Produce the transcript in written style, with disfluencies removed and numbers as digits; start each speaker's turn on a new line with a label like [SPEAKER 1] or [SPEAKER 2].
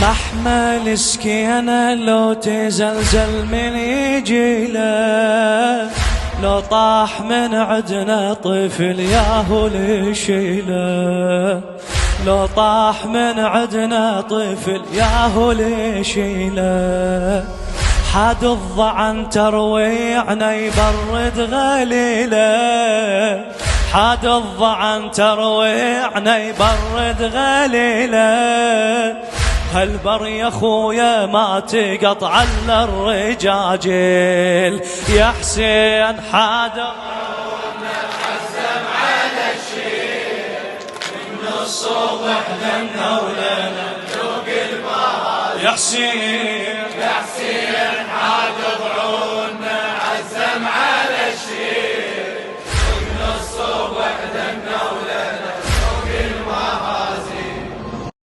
[SPEAKER 1] محمل سكينة لو تزلزل من يجيله، لو طاح من عدنا طفل ياهو ليشيله، لو طاح من عدنا طفل ياهو ليشيله. حاد الضعن ترويعنا يبرد غليله، حاد الضعن ترويعنا يبرد غليله. هالبر يا خويا ما تقطع الا الرجاجيل، يا حسين حاد
[SPEAKER 2] عزم على الشيل، من الصبح لنا ولنا ذوق البهار.
[SPEAKER 1] يا حسين
[SPEAKER 2] يا حسين حاد ضعونا عزم على الشيل، من الصبح لنا ولنا